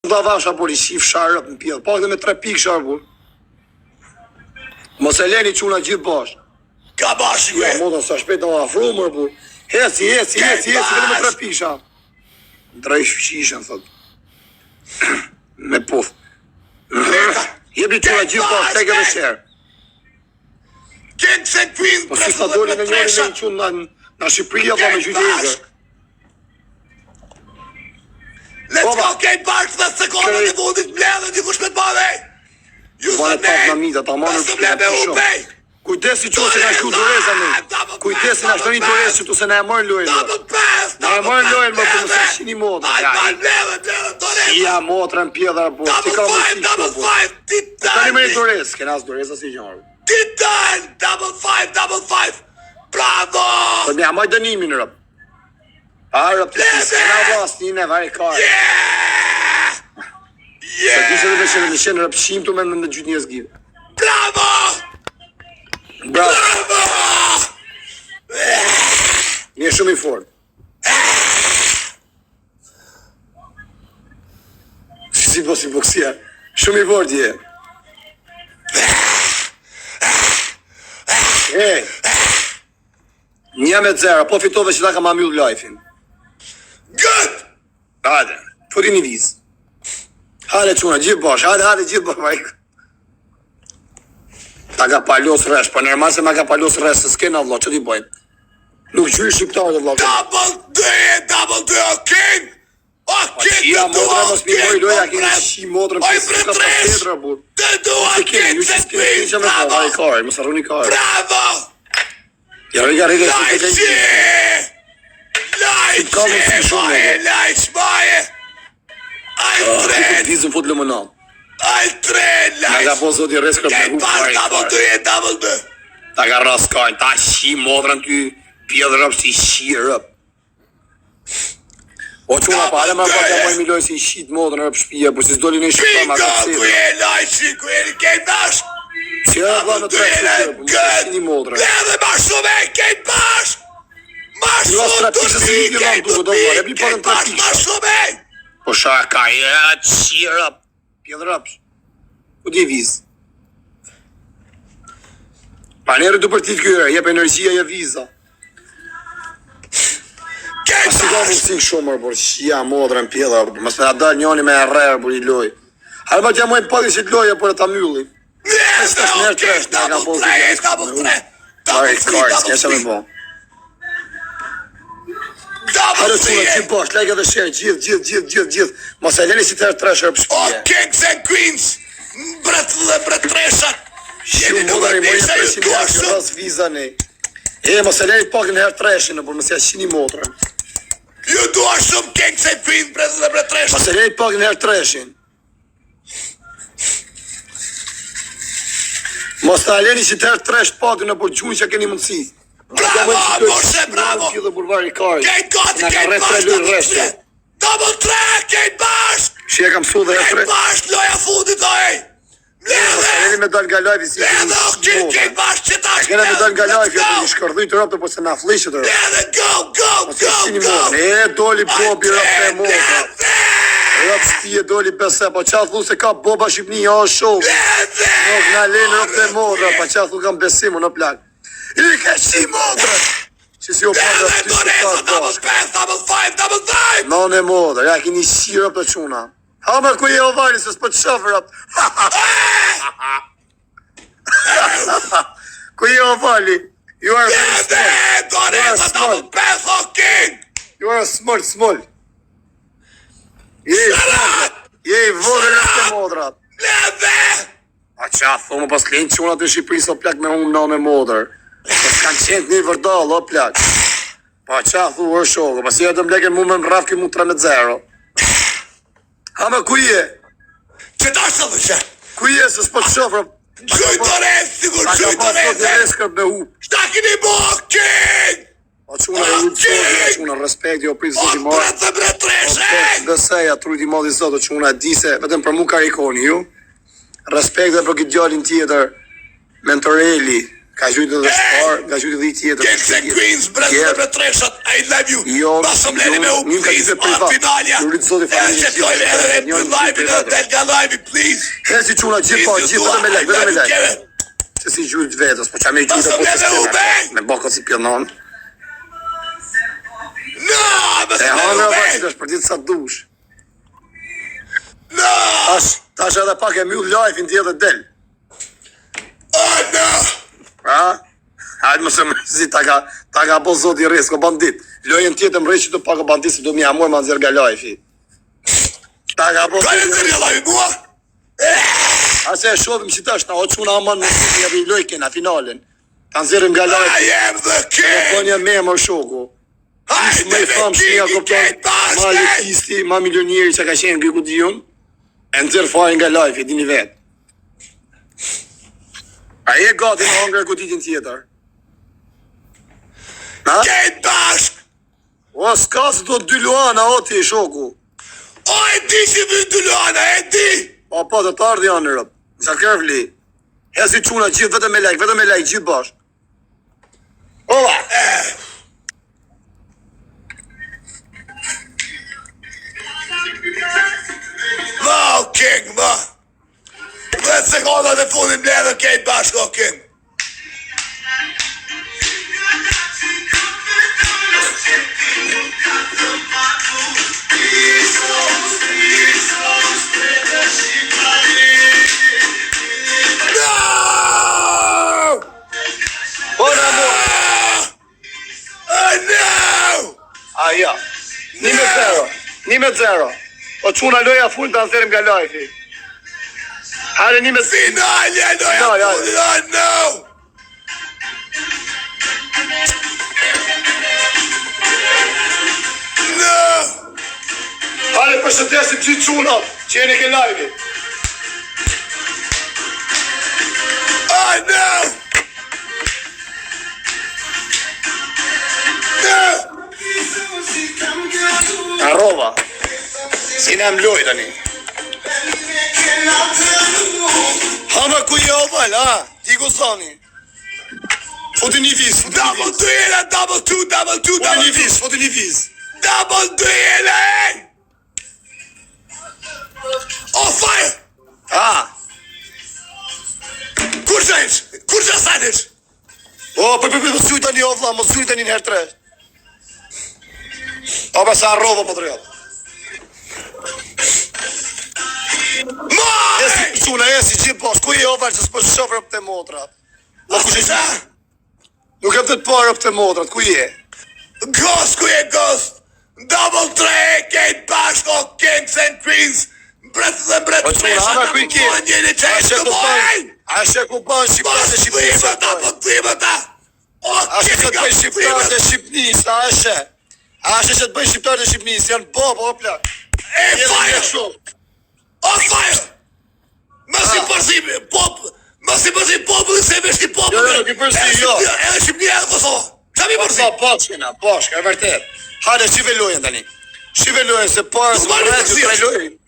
Da vasha por I shif sharë në pjellë. Pak dhe me 3 pikë sharë por. Mos e leni quna gjithë bash. Ka bash Ja, motën sa shpejt në afru mërë por. Heci, vetëm me 3 pikë sharë. Drej shqishën, thot. Me puf. Jebi quna gjithë bash, tek edhe shërë. Kings and Queens, Po si sa doli në njëri me në qunë në Shqipëria dhe me gjyqezër. Let's go, Kate Barks, dhe sekonda në fundit mbledhe dikush me të madhe. Vane pak në mita, ta manë në me upej. Kujdesi që se ka shku Doreza në. Kujdesi në ashtoni Doreza që tu se ne e mërë lojnë. Ne e mërë lojnë më për mëse shini motra. Ja motra në pjedhar po. Ti ka më si shko po. Ta një mëri Doreza, kena asë Doreza si gjërë. Titan, double five. Bravo! Po ne amaj dënimin rëp. A rëp të si s'kena vlas një ne vari kare. Se di se dhe në shenë rëp shimtu me në gjytë njës gjithë. Bravo! Bravo! Një shumë I fort. Si po si boksia. Shumë I fort je. Hey. 1-0, po fitove që ta ka ma mjull lajfin. Good! Hajde, fori një vizë. Hajde quna, gjithë bash, hajde gjithë bash. Ta ka palos resh, po nërma se ma ka palos resh, se s'kena vla, që ti bojnë? Nuk gjyri shqiptarë vla. Double do, King! O, King, Ja, të modra dua, mos mi moj loja, keni shi modrën për si ka pasetra, bur. Të dua, King, se Queens, bravo! Kare, mos arruni kare. Bravo! Ja, riga, Lajqi! Lajqi! Aj tren! Vizën fut lëmënam. Aj tren, Nga ka po zoti reskër me hu kare. Double do. Ta ka raskajnë, ta shi modrën ty, pjedhë rëp si shi rëp. O quna pare ma pa të moj miloj si shit modrën rëp shpija, por si s'doli në shqiptar ma ka pësirë. Ku e lajqi, ku e kejt bash. Si e vla në 3 shqiptar, por më të shini modrën. Ledhe ma shumë e kejt bash. Ma Jo, shumë strapisë si një vlam duke, do vore, bi parën 3 Ma pisha. shumë e. Po shara ka shi rëp, pjedhë rëpsh. Ku di vizë? Pa njerë du për ti të kyre, jep energjia je viza. Kejt Si ka bash. mundësi shumë, por shia modrën pjedha, mos me na dal njoni me rrerë për I loj. Hajde ma që mojnë padi si të loja për e ta mylli. Ledhe, okej, double 3. S'ke që me bo. Hajde Double quna, 3. që bash, like edhe share, gjithë. Mos e leni si të tresher për O, shpije. Kings and Queens. Bret dhe bret treshat. Shumë modrën I mojnë e presin një akë ras viza ne. Mos e leni pak në herë treshin, por mos e shini modrën. Ju dua shumë Kings and Queens, bret dhe bret treshat. Mos e leni pak në herë treshin. Mos ta leni si të herë tresh pak në për gjunë që keni mundësi. Bravo, Moshe, bravo. Kjellë burvari kari. Kate gati, Na ka Kate rreth bash, 3 lojë rreshtë. double 3, Kate bash. Shi e kam su dhe Kate tre. bash, loja fundit oj. Mos e leni Ledhe, me dal nga lajvi si ledhe, okej, Kate bash, që ta Kena me dal nga lajvi, Let's atë go. një shkërdhuj të rëpë, po se na flishë të rëpë. Ledhe, go. Mos e shini modrën. Doli bobi rëpë e modrë. Rëpë shpije doli bese, po qa thu se ka boba Shqipni, o shumë. Nuk na lenë rëpë e modrë, po qa thu kam besimu në plak. I ke shi modrë. Që si o përë rëpë të shqiptarë bashkë. Double 5. Non e modrë, ja kini shi rëpë të quna. Ha me ku je o vali, se s'po të shofë rëpë. Ku je o vali? You are very small. Ledhe, Doreza, double 5, okej. You are small. Je I vodë rëpë të modrat. Ledhe. A qa thumë pas klenë quna të Shqipëri so plak me unë non e modrë. Po s'kanë qenë një vërdal, o plak. Pa qa thumë është shokë, pas jetë më leken mu me më rafki mu 3-0. Ha me ku je? Që ta shë dhe që? Ku je se s'po të shofrë? Gjuj Dorez, sigur, Ta ka gjuj pas të Dorez. reskër me hu. Shta kini bo, King. O quna e u të shofrë, quna respekt, jo prisë të O, gjimar. bret dhe bret treshe. Beseja, trujti madhi zotë, quna e di se, vetëm për mu ka ikoni ju. Respekt dhe për këtë gjallin tjetër, Mentorelli, Ka gjujtë edhe shpar, ka gjujtë edhe i tjetër. Kings and Queens, brezë dhe treshat, I love you. Basëm lene me u please, finalja. Edhe live-in edhe nga live-in, please. Hesi quna gjithë, vetëm me like, vetëm me like. Se si gjujtë vetës, po që me i gjithë po të shkene. Me bako si pjonon. No, basëm lene hanë u rëva që bej. të është për ditë sa dush. No. Tash edhe pak e mjull live-in tjetë dhe del. Oh, no. Ha? Hajde më shumë, si ta ka po zoti risko bandit. Lojën tjetë më rejë që të pak o bandit, se do mi amur ma nëzirë nga live-i. Ta ka po Ka në zërë live-i mua? Ase e shodhëm që tash, na o quna aman në si një lojke në finalen. Ta nëzirëm nga live-i. I am the E king. po një me më shoku. Ish me i famë shnia këpër, ma letisti, ma miljonieri që ka qenë gëku dion. E nëzirë fajnë nga live-i, dini vetë. A e gati në hangre kutitin tjetër? Ha? Kejt bashk. O, s'ka se do 2 luana, o ti, shoku. O, e di që vë të luana, e di. O, po, të të ardhë janë në rëpë. Sa kërfli. Hesi quna gjithë, vetëm me like, gjithë bashkë. Ola! Ma, o king, ma. Dhe sekondat e fundin bledhe kejt bashk, o king. No! Po, në amor! Oh, no! A, ja. 1-0. O, quna loja full të anëserim nga live-i. Hare 1-0. Finalja, no, ja No, ja. fundin, oh, no! No! Hare përshëndesim gjithë qunat, që jeni ke live-i. Oh, no! No! Arrova. Si në më loj tani. Hama ku je oval, ha? Ti ku sani? Foti një vis, Double duela, double two, double two. Foti një vis. Double duela, ej! Oh, fire! Ha? Kur qëjsh? Kur që sanish? O, për suj tani o vla, më suj tani në herë tre. O, pa sa arrova po të rjallë. Moj! Esi quna, esi gjithë posh, ku je oval që s'po shofër për të motrat? A ku që qa? Nuk e të parë për të motrat, ku je? Ghost, ku je ghost? Double three, Kate Bashk, o Kings and Queens. Bretë dhe bretë O quna, hama ku i ke? Njëri që e shtë mojnë. A shë ku banë shqiptarët e shqipnisë? Po dhimëta. O, A shë që të bëjnë shqiptarët e shqipnisë, a shë? A shë që të bëjnë shqiptarët e shqipnisë, janë bobo, opla. E fire! O fire! Mos i përzi pop, mos i përzi popullin se veshti popullin. Jo, nuk i përzi, jo. Edhe Shqipnia edhe Kosovë. Qa mi përzi? Bashkëna, bashkë, e vërtet. Hajde, shive lojen tani. Shive lojen se parë Nuk marrë rretë, përzi. tre lojen.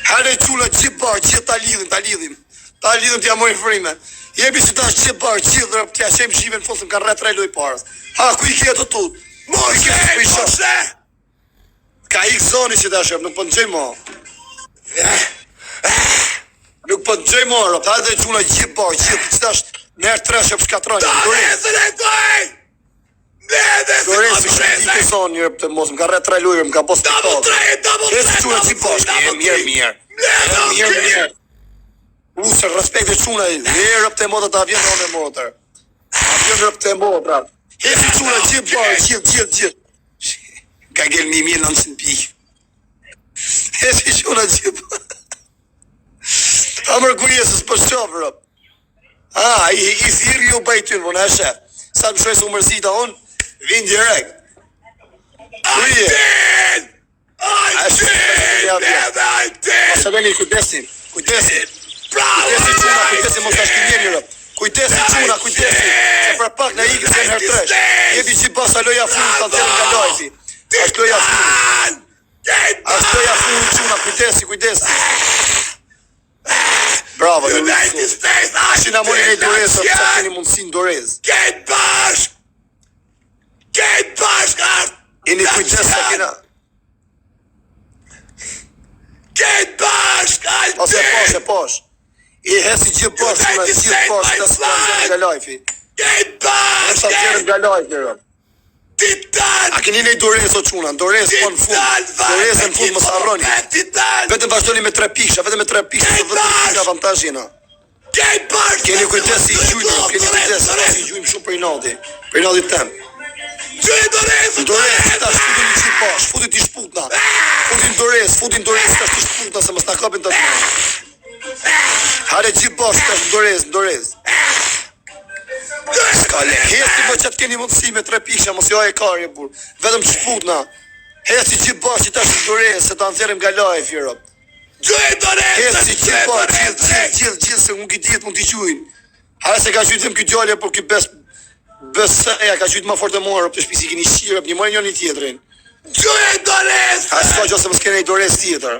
Hajde qula gjithë barë, gjithë ta lidhim. Ta lidhim t'ja mojnë frime. Jebi që ta është gjithë barë, gjithë dhe t'ja shem shive në fosëm ka rretë tre loj parës. Ha, ku i kje të tutë? Moshe! Ka ik zoni që ta shem, nuk po në gjej mo. Nuk po në gjej mo, rëpt. Hajde qula gjithë barë, gjithë, që ta është në herë tre shep shkatroni. Ta nesën e toj! Nede se Dore, ma si të shumë ti shete! këson një rëpë të mos, më ka rre tre lujë, më ka pos të Double tokë. three, double Hesi three, quna që double bashkë, three, e mirë. Mirë. Se respekt e quna, e rëpë të motër të avjen në në motër. Avjen rëpë të motër. Hesi quna që bashkë, gjithë. Ka gel 1900 pikë. Hesi quna që bashkë. Ta mërguje se s'për qovë rëpë. I thirë ju bëjtyn, më në shef. Sa më shojë se u mërzita unë, vinë direkt. I did! I did! Nede I did! Mos e veni, kujdesin. Bravo! Kujdesin, mos ta shkinje një rëpë. Kujdesin. Se për pak në ikës e në herë tresh. Jebi që basa loja funë, ta zërën nga lojfi. Ashtë loja funë. Ashtë loja funë, quna, kujdesin. Bravo. Bravo, United States, Që na moni një Dorez, sa keni mundësin Dorez. Kejt bashk! Jeni kujdes sa kena. Kejt bashk! Ose posh. I hesi gjithë posh, të së të nga lajfi. Kejt bashk! Sa të nga lajfi, rëm. Titan! A keni një Dorez o quna, Dorez po në fund. Dorez në fund mos harroni. Vetëm vazhdoni me 3 pikësha, vetëm me 3 pikësha, vetëm 3 pikësha avantajë jena. Keni kujdes si i gjujnë, keni kujdes si i gjujnë shumë për i nadi. Për i nadi tem. Dorez, si ta shputin një gjithë pash, futin t'i shputna. Futin Dorez, ta shti shputna, se mës na kapin të të në. Hare gjithë pash, ta shtë Dorez. Skale, hesi më që të keni mundësi me 3 pikësha, mos jo e karje, bur. Vetëm të shputna. Hesi gjithë pash që ta shtë Dorez, se ta nëzjerim nga lajf, jërë. Hesi gjithë pash, gjithë, se unë këtë jetë mund t'i gjujnë. Hare se ka gjujtëm këtë gjallje, por këtë Beseja ka qytë ma fort e morë, për të shpisi keni shqirë, një mërë njën një tjetërin. A s'ka gjo se më s'kene i Dorez tjetër.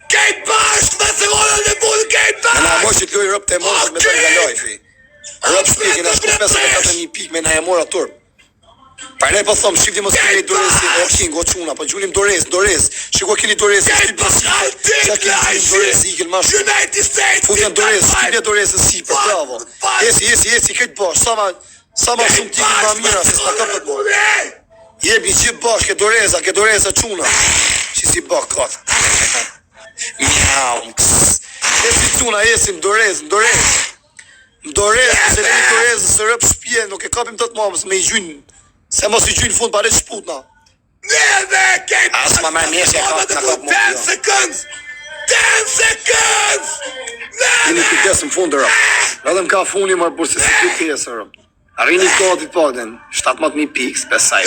Kejt bashk, dhe se gona dhe bullë, kejt bashk! Në amoj që t'loj rëp të e morë, me të nga lojfi. Rëp shpiki, në shku 54 pik, me në e morë atur. Pa ne po thomë, shqipti më s'kene i Dorez, o king, o quna, po gjulim Dorez. Shiko keni Dorez, shqip në si, që keni Dorez, ikin ma shumë. Futën Dorez, shqipje Dorez në si, për bravo. Jesi, këtë bosh, sa ma shumë t'ikin ma mira, se s'na ka për bërë. Jebi gjithë bashkë, ke Doreza quna. Që si bak katë. Mjau, Esi quna, esim, Dorez. Dorez, se leni Dorez, se rëp shpje, nuk e kapim të të mamës, me i gjynë. Se mos i gjynë fund, pare që shputna. As ma me mjeshe, ka të në kapë më. 10 seconds! Jeni kujtesë më fundë, rëp. Radhem ka fundi, marë burse si këtë pjesë, rëp. Arrini kodit podin, 17.000 piks, besaj.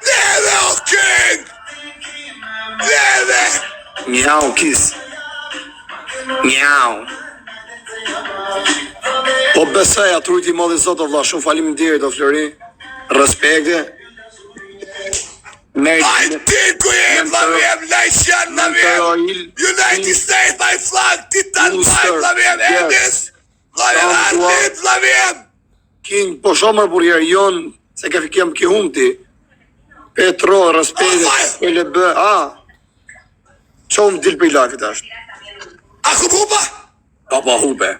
Neve, o king! Neve! Njau, kis. Njau. Po besaj, atrujti modhi zotë, vla, shumë falim ndirit, o Flori. Respekte. United States, my flag, Titan, my flaviem, Edis, flaviem. King, po shomër për jerë jonë, se ka fikem ki humti. Petro, respekt, LB, qomë dil për i lafit ashtë. Ako hupa? Papa hupe.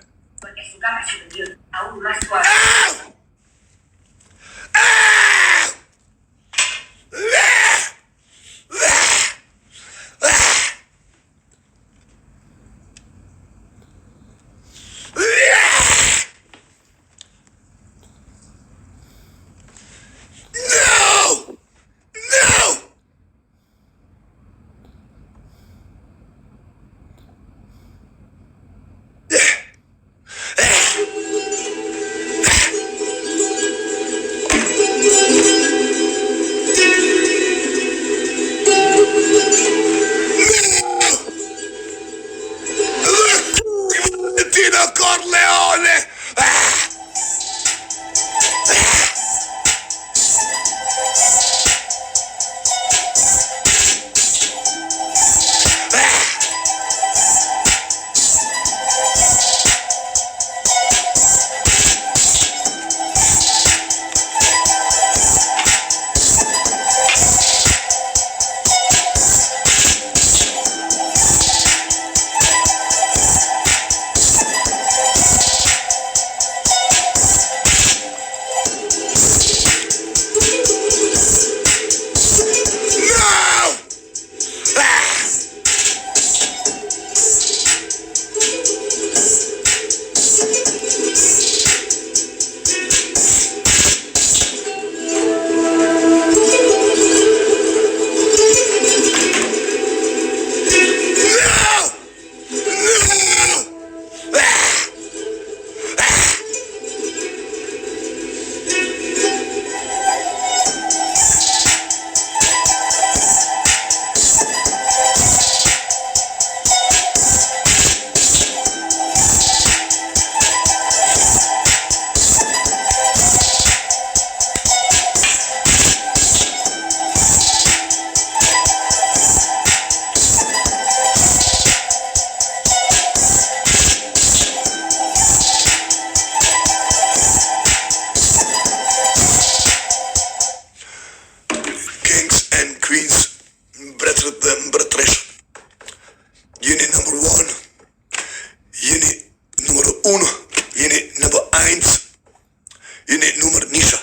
unë, jeni number 1, jeni numër nisha.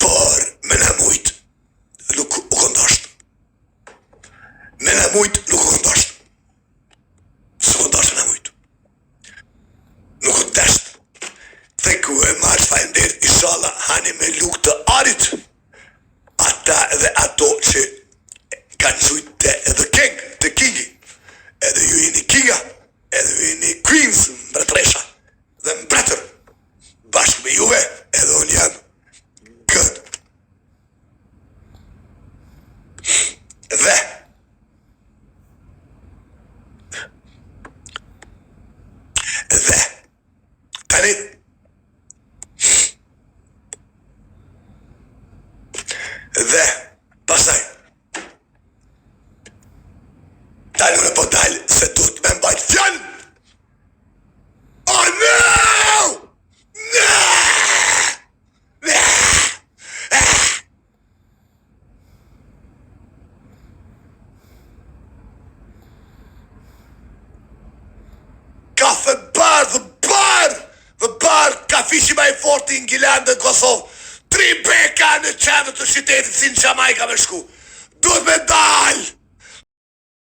Por me në mujt nuk u këndasht. Me në mujt nuk u këndasht. Së këndasht me në mujt. Nuk u desht. Dhe ku e marrë fajndet, inshallah, hani me luk të arit. Ata edhe ato që kanë qujt edhe king, të kingi. Edhe ju jeni kinga, edhe ju jeni queens, mbretresha, dhe mbretër. Bashkë me juve, edhe unë jam good. Dhe, tani, dhe, pasaj, dalë unë po dalë, se du të me mbajt fjallë. Oh no! No! Kafe bar, kafishi ma i forti në Gjilan dhe Kosovë. 3 beka në qendër të qytetit si në Jamajka me shku. Duhet me dalë!